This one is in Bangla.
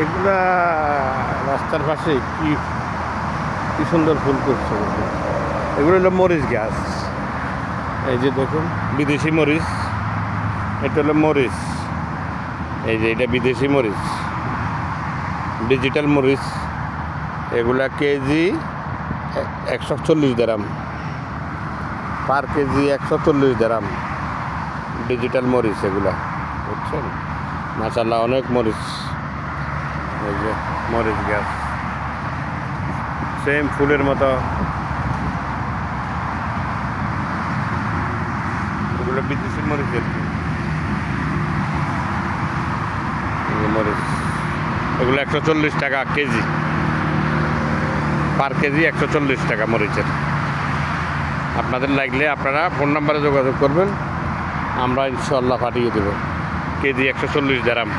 এগুলা রাস্তার পাশে কি কি সুন্দর ফুল করছে। এগুলো হলো মরিচ গাছ। এই যে দেখুন বিদেশি মরিচ, এটা হলো মরিচ। এই যে এটা বিদেশি মরিচ, ডিজিটাল মরিচ। এগুলা কেজি 140 দিরহাম, পার কেজি 140 দিরহাম ডিজিটাল মরিচ এগুলা, বুঝছেন? মাশাআল্লাহ অনেক মরিচ। এই যে মরিচ গাছ, সেম ফুলের মতো। এগুলো বিদেশি মরিচ আর কি। মরিচ এগুলো 140 টাকা কেজি, পার কেজি 140 টাকা মরিচের। আপনাদের লাগলে আপনারা ফোন নাম্বারে যোগাযোগ করবেন, আমরা ইনশাআল্লাহ পাঠিয়ে দেব। কেজি 140 দিরহাম।